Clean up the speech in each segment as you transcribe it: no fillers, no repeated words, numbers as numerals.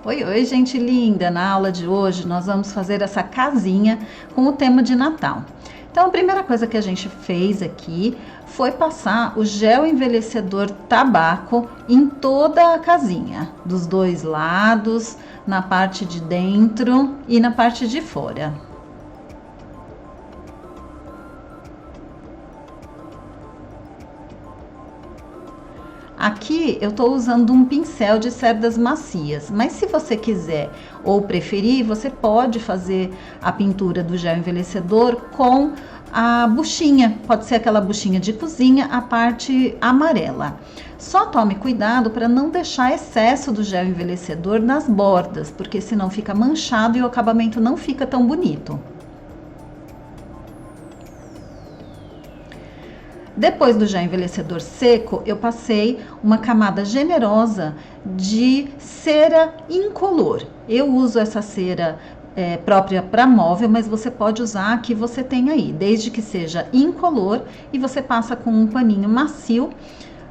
Oi, oi, gente linda! Na aula de hoje nós vamos fazer essa casinha com o tema de Natal. Então, a primeira coisa que a gente fez aqui foi passar o gel envelhecedor tabaco em toda a casinha, dos dois lados, na parte de dentro e na parte de fora. Aqui eu estou usando um pincel de cerdas macias, mas se você quiser ou preferir, você pode fazer a pintura do gel envelhecedor com a buchinha, pode ser aquela buchinha de cozinha, a parte amarela. Só tome cuidado para não deixar excesso do gel envelhecedor nas bordas, porque senão fica manchado e o acabamento não fica tão bonito. Depois do gel envelhecedor seco, eu passei uma camada generosa de cera incolor. Eu uso essa cera própria para móvel, mas você pode usar a que você tem aí, desde que seja incolor, e você passa com um paninho macio.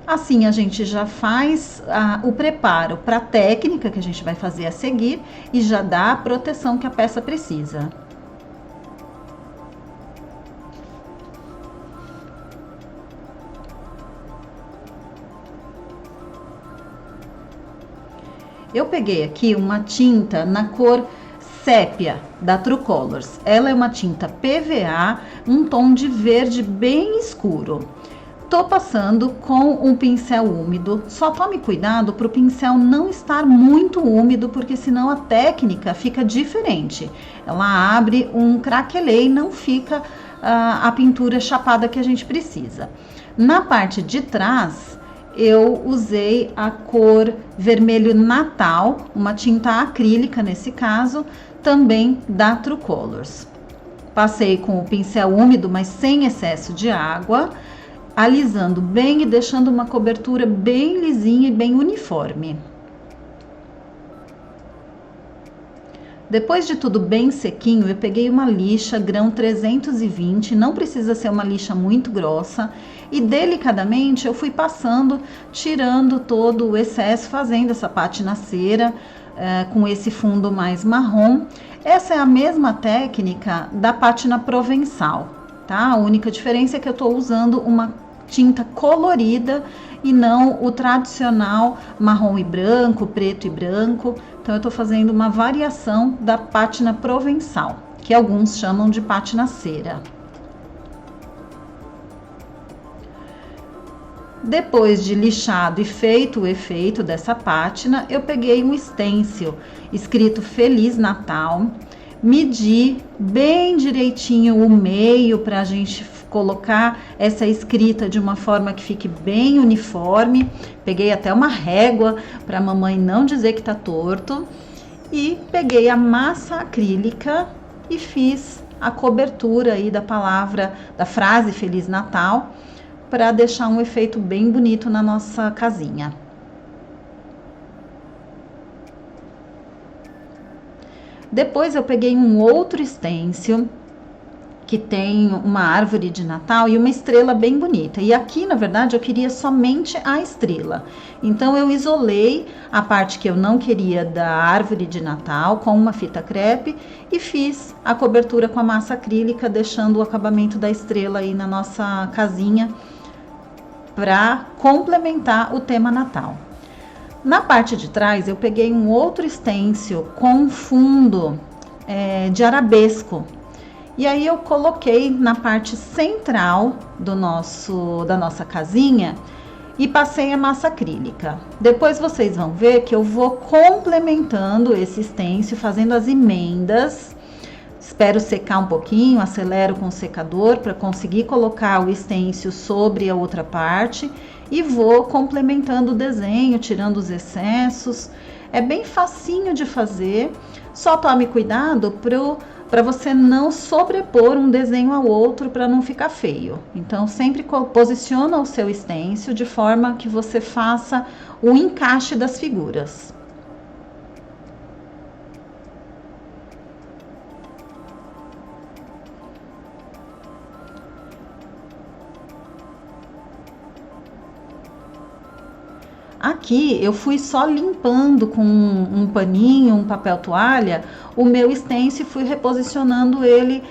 Assim a gente já faz o preparo para a técnica que a gente vai fazer a seguir e já dá a proteção que a peça precisa. Eu peguei aqui uma tinta na cor sépia da True Colors. Ela é uma tinta PVA, um tom de verde bem escuro. Tô passando com um pincel úmido. Só tome cuidado para o pincel não estar muito úmido, porque senão a técnica fica diferente. Ela abre um craquelê e não fica a pintura chapada que a gente precisa. Na parte de trás, eu usei a cor vermelho Natal, uma tinta acrílica nesse caso, também da True Colors. Passei com o pincel úmido, mas sem excesso de água, alisando bem e deixando uma cobertura bem lisinha e bem uniforme. Depois de tudo bem sequinho, eu peguei uma lixa grão 320, não precisa ser uma lixa muito grossa, e delicadamente eu fui passando, tirando todo o excesso, fazendo essa pátina cera com esse fundo mais marrom. Essa é a mesma técnica da pátina provençal, tá? A única diferença é que eu estou usando uma tinta colorida e não o tradicional marrom e branco, preto e branco. Então eu estou fazendo uma variação da pátina provençal, que alguns chamam de pátina cera. Depois de lixado e feito o efeito dessa pátina, eu peguei um stencil escrito Feliz Natal, medi bem direitinho o meio para a gente colocar essa escrita de uma forma que fique bem uniforme. Peguei até uma régua para a mamãe não dizer que tá torto. E peguei a massa acrílica e fiz a cobertura aí da palavra, da frase Feliz Natal, para deixar um efeito bem bonito na nossa casinha. Depois eu peguei um outro stencil que tem uma árvore de Natal e uma estrela bem bonita. E aqui, na verdade, eu queria somente a estrela. Então, eu isolei a parte que eu não queria da árvore de Natal com uma fita crepe e fiz a cobertura com a massa acrílica, deixando o acabamento da estrela aí na nossa casinha para complementar o tema Natal. Na parte de trás, eu peguei um outro stencil com fundo de arabesco. E aí eu coloquei na parte central da nossa casinha e passei a massa acrílica. Depois vocês vão ver que eu vou complementando esse stencil, fazendo as emendas. Espero secar um pouquinho, acelero com o secador para conseguir colocar o stencil sobre a outra parte e vou complementando o desenho, tirando os excessos. É bem facinho de fazer, só tome cuidado para você não sobrepor um desenho ao outro para não ficar feio. Então, sempre posiciona o seu stencil de forma que você faça o encaixe das figuras. Aqui aqui eu fui só limpando com um paninho, um papel toalha, o meu stencil, e fui reposicionando ele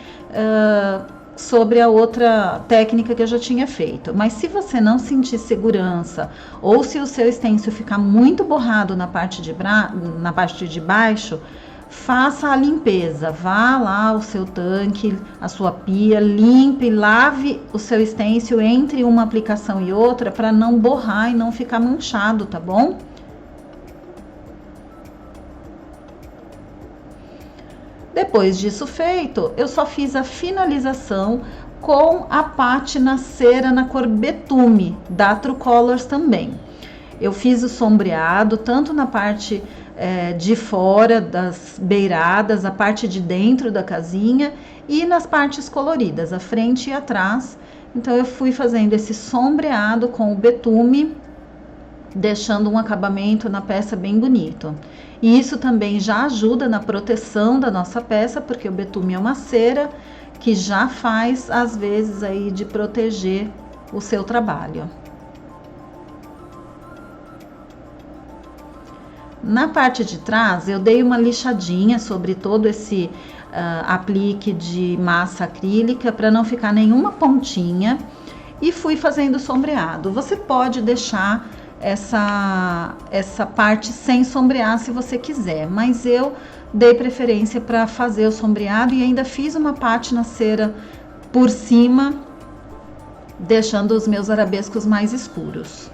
sobre a outra técnica que eu já tinha feito. Mas se você não sentir segurança, ou se o seu stencil ficar muito borrado na parte de baixo, faça a limpeza, vá lá ao seu tanque, a sua pia, limpe, lave o seu stencil entre uma aplicação e outra para não borrar e não ficar manchado, tá bom? Depois disso feito, eu só fiz a finalização com a pátina cera na cor betume, da True Colors também. Eu fiz o sombreado tanto na parte de fora das beiradas, a parte de dentro da casinha e nas partes coloridas, a frente e atrás. Então eu fui fazendo esse sombreado com o betume, deixando um acabamento na peça bem bonito. E isso também já ajuda na proteção da nossa peça, porque o betume é uma cera que já faz, às vezes, aí de proteger o seu trabalho. Na parte de trás, eu dei uma lixadinha sobre todo esse aplique de massa acrílica para não ficar nenhuma pontinha e fui fazendo sombreado. Você pode deixar essa parte sem sombrear se você quiser, mas eu dei preferência para fazer o sombreado e ainda fiz uma pátina cera por cima, deixando os meus arabescos mais escuros.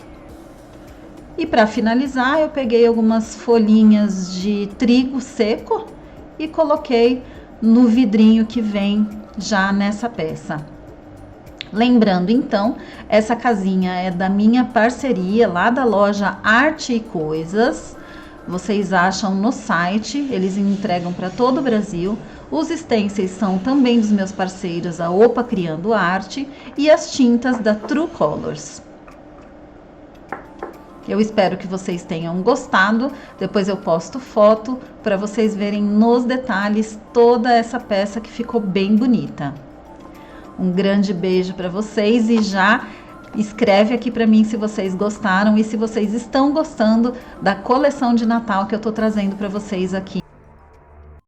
E para finalizar, eu peguei algumas folhinhas de trigo seco e coloquei no vidrinho que vem já nessa peça. Lembrando, então, essa casinha é da minha parceria lá da loja Arte e Coisas. Vocês acham no site, eles entregam para todo o Brasil. Os stencils são também dos meus parceiros, a Opa Criando Arte, e as tintas da True Colors. Eu espero que vocês tenham gostado. Depois eu posto foto para vocês verem nos detalhes toda essa peça que ficou bem bonita. Um grande beijo para vocês e já escreve aqui para mim se vocês gostaram e se vocês estão gostando da coleção de Natal que eu tô trazendo para vocês aqui.